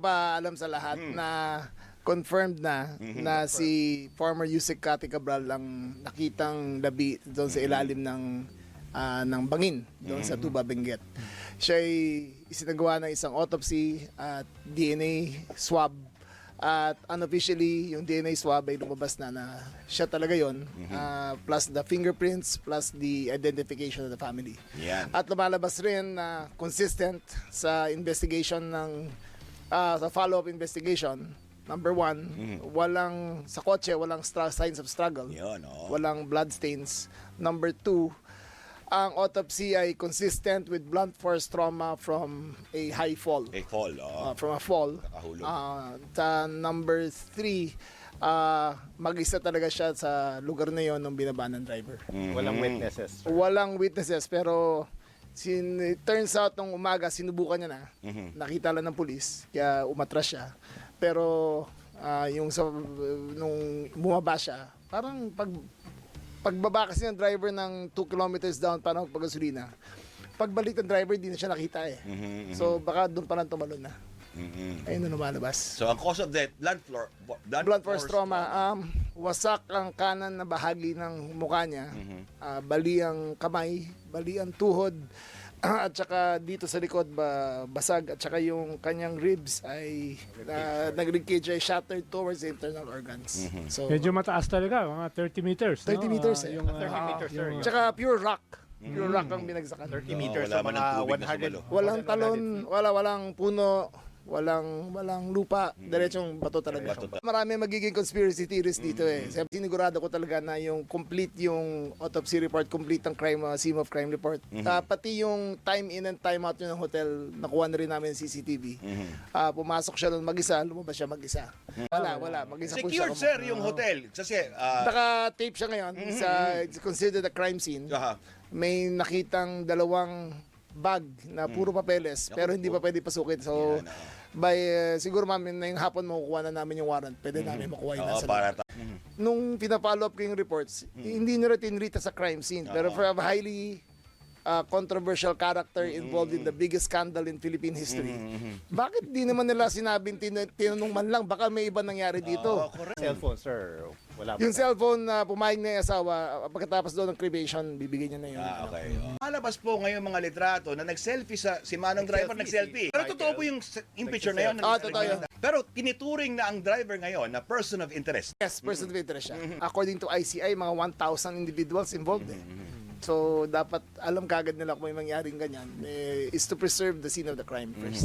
Paalam sa lahat na confirmed na na si former Yusek Cathy Cabral ang nakitang labi doon sa ilalim ng bangin doon sa Tuba, Benguet. Siya ay isinagawa ng isang autopsy at DNA swab, at unofficially yung DNA swab ay lumabas na siya talaga yon, plus the fingerprints plus the identification of the family. Yan. At lumalabas rin na consistent sa investigation sa follow-up investigation. Number one, walang sa kotse, walang signs of struggle. Yun, oh. Walang blood stains. Number two, ang autopsy ay consistent with blunt force trauma from a high fall. A fall, oh. From a fall. Nakahulog. Number three, mag-isa talaga siya sa lugar na yon nung binaba ng driver. Walang witnesses. Walang witnesses, pero it turns out nung umaga sinubukan niya na. Nakita lang ng pulis, kaya umatras siya. Pero nung bumaba siya, parang pagbaba kasi ng driver ng 2 kilometers down para magpagasolina, pagbalik ng driver hindi na siya nakita eh. So baka doon pa lang tumalon na. Ayun na lumalabas. So ang cause of death, Blunt force trauma. Wasak ang kanan na bahagi ng mukha niya. Bali ang kamay, bali ang tuhod, at saka dito sa likod basag, at saka yung kanyang ribs ay nag-linkage ay shattered towards the internal organs. So Medyo mataas talaga, mga 30 meters. 30 meters eh. Yung, 30 meters, sir. Tsaka pure rock. Pure rock ang binagsakan. 30 meters wala sa man mga ng tubig na 100. sumalo. Walang talon, walang puno, walang lupa, diretsong bato talaga. Bato. Marami magiging conspiracy theories dito eh. Sinigurado ko talaga na yung complete yung autopsy report, complete ang scene of crime report. Pati yung time in and time out yun ng hotel, nakuha na rin namin CCTV. Pumasok siya doon mag-isa, lumabas siya mag-isa. Wala, mag-isa po siya. Secured, sir, yung hotel. Kasi, Naka-tape siya ngayon, it's considered a crime scene. May nakitang dalawang bag na puro papeles, pero hindi pa pwede pasukin. So, siguro mami na yung hapon makukuha na namin yung warrant. Pwede namin makuha yung nasa loob. Nung pinapollow up ko yung reports, hindi nila tinrita sa crime scene. Pero for a highly controversial character involved in the biggest scandal in Philippine history, bakit di naman nila sinabing tinanong man lang, baka may iba nangyari dito? Cellphone, sir. Wala pa. Yung cellphone na pumayag na yung asawa, pagkatapos doon ng cremation, bibigyan niya na yun. Okay. Malabas po ngayon mga litrato na nag-selfie si Manong driver, nag-selfie. Pero totoo po yung picture na yun. Totoo yun. Pero tinituring na ang driver ngayon na person of interest. Yes, person of interest siya. According to ICI, mga 1,000 individuals involved eh. So, dapat alam kagad nila kung may mangyaring ganyan, is to preserve the scene of the crime first.